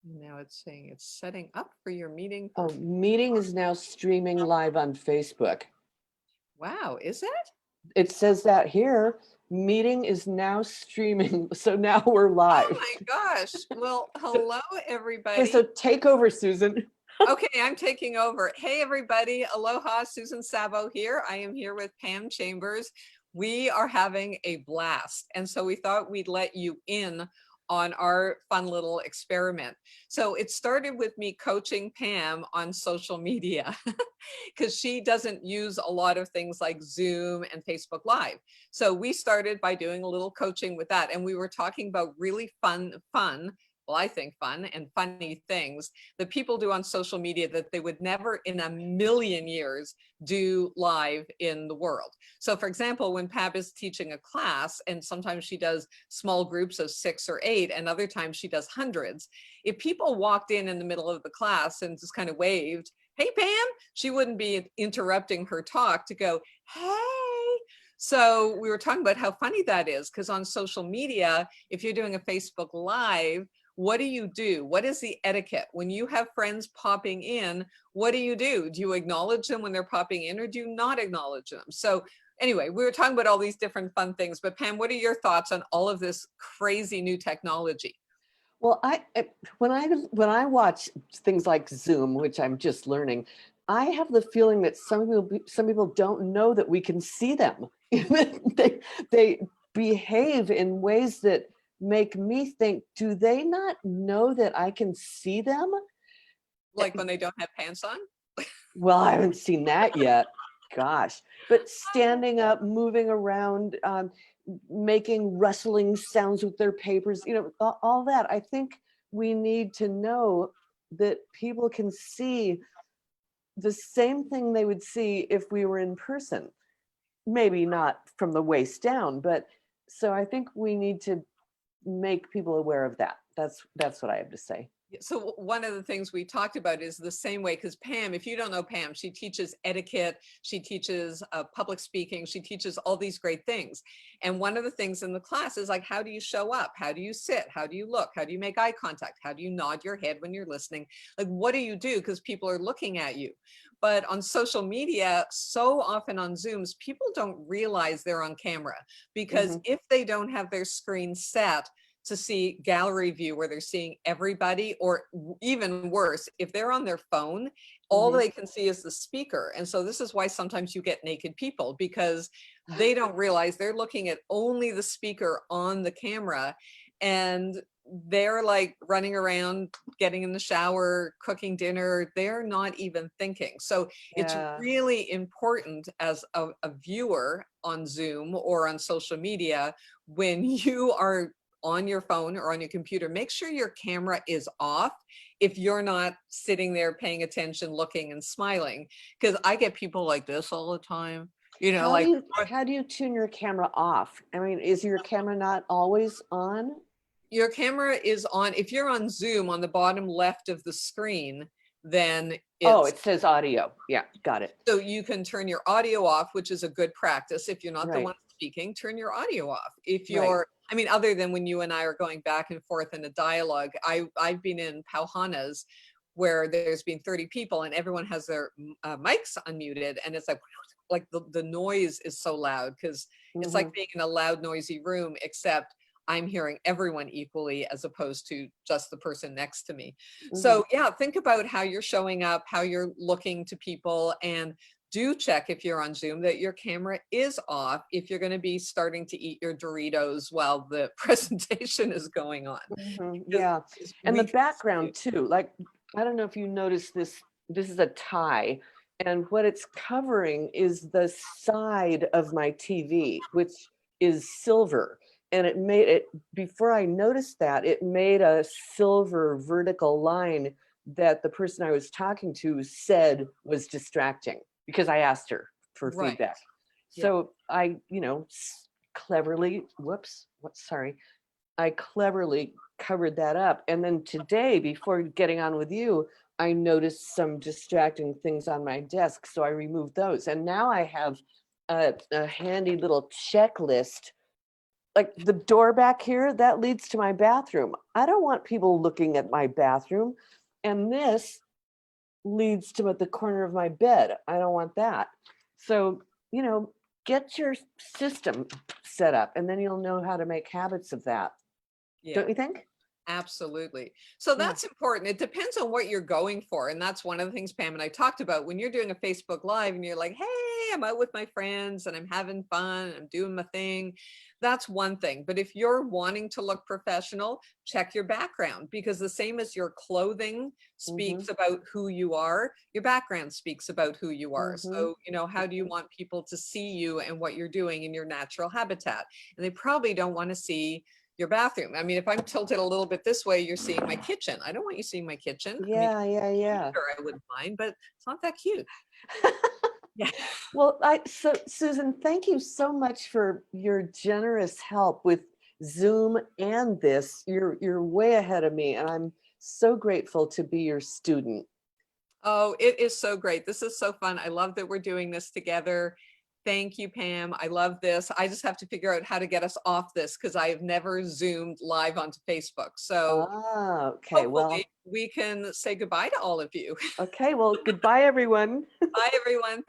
Now it's saying it's setting up for your meeting for, Oh, meeting is now streaming live on Facebook. wow, is it? It says that here. Meeting is now streaming. So now we're Oh live. my gosh. Well, So, hello, okay, everybody. so take over, Susan. Okay, I'm taking over. Hey, everybody. Aloha, Susan Sabo here. I am here with Pam Chambers. We are having a blast. And so we thought we'd let you in on our fun little experiment. So it started with me coaching Pam on social media because she doesn't use a lot of things like Zoom and Facebook Live. So we started by doing a little coaching with that. And we were talking about really fun, well, I think fun and funny things that people do on social media that they would never in a million years do live in the world. So for example, when Pab is teaching a class, and sometimes she does small groups of 6 or 8, and other times she does hundreds, if people walked in the middle of the class and just kind of waved, hey Pam, she wouldn't be interrupting her talk to go, hey. So we were talking about how funny that is, because on social media, if you're doing a Facebook Live, what do you do? What is the etiquette? When you have friends popping in, what do you do? Do you acknowledge them when they're popping in, or do you not acknowledge them? So anyway, we were talking about all these different fun things, but Pam, what are your thoughts on all of this crazy new technology? Well, when I watch things like Zoom, which I'm just learning, I have the feeling that some people don't know that we can see them. They behave in ways that make me think, do they not know that I can see them? Like when they don't have pants on? Well, I haven't seen that yet. Gosh, but standing up, moving around, making rustling sounds with their papers, all that. I think we need to know that people can see the same thing they would see if we were in person. Maybe not from the waist down, but so I think we need to make people aware of that. That's what I have to say. So one of the things we talked about is the same way, because Pam, if you don't know Pam, she teaches etiquette, she teaches public speaking, she teaches all these great things. And one of the things in the class is like, how do you show up? How do you sit? How do you look? How do you make eye contact? How do you nod your head when you're listening? Like, what do you do? Because people are looking at you. But on social media, so often on Zooms, people don't realize they're on camera, because Hmm. if they don't have their screen set to see gallery view where they're seeing everybody, or even worse, if they're on their phone, all Hmm. they can see is the speaker. And so this is why sometimes you get naked people, because they don't realize they're looking at only the speaker on the camera, and they're like running around, getting in the shower, cooking dinner. They're not even thinking. So it's Yeah. really important as a viewer on Zoom or on social media, when you are on your phone or on your computer, make sure your camera is off if you're not sitting there paying attention, looking and smiling. Because I get people like this all the time, How do like, you how do you tune your camera off? I mean, is your camera not always on? your camera is on. If you're on Zoom, on the bottom left of the screen, then Oh, it's, it says audio. Yeah, got it. so you can turn your audio off, which is a good practice. If you're not the Right, one speaking, turn your audio off. If right. you're, I mean, other than when you and I are going back and forth in a dialogue, I've been in pauhanas where there's been 30 people and everyone has their mics unmuted, and it's like the noise is so loud, because it's like Hmm. being in a loud, noisy room, except I'm hearing everyone equally as opposed to just the person next to me. Hmm. So yeah, think about how you're showing up, how you're looking to people, and do check if you're on Zoom that your camera is off if you're going to be starting to eat your Doritos while the presentation is going on. Hmm. Because Yeah, and the we can see you. background too. Like, I don't know if you noticed this. This is a tie, and what it's covering is the side of my TV, which is silver. And it made it, before I noticed that, it made a silver vertical line that the person I was talking to said was distracting because I asked her for Right. feedback. Yeah. So I, cleverly, whoops, what, sorry, I cleverly covered that up. And then today, before getting on with you, I noticed some distracting things on my desk. So I removed those. And now I have a handy little checklist. like the door back here, that leads to my bathroom. I don't want people looking at my bathroom. And this leads to the corner of my bed. I don't want that. So, get your system set up and then you'll know how to make habits of that. Yeah. Don't you think? Absolutely. So Yeah. that's important. It depends on what you're going for. And that's one of the things Pam and I talked about when you're doing a Facebook Live and you're like, hey, I'm out with my friends and I'm having fun, I'm doing my thing. That's one thing. But if you're wanting to look professional, check your background, because the same as your clothing speaks about who you are, your background speaks about who you are. So, how do you want people to see you and what you're doing in your natural habitat? And they probably don't want to see your bathroom. I mean, if I'm tilted a little bit this way, you're seeing my kitchen. I don't want you seeing my kitchen. Yeah, I mean, yeah. sure, I wouldn't mind, but it's not that cute. Yeah. Well, so Susan, thank you so much for your generous help with Zoom and this. You're way ahead of me, and I'm so grateful to be your student. Oh, it is so great. This is so fun. I love that we're doing this together. Thank you, Pam. I love this. I just have to figure out how to get us off this because I have never Zoomed live onto Facebook. So Okay, well, hopefully we can say goodbye to all of you. okay, well, goodbye, everyone. Bye, everyone. Thanks.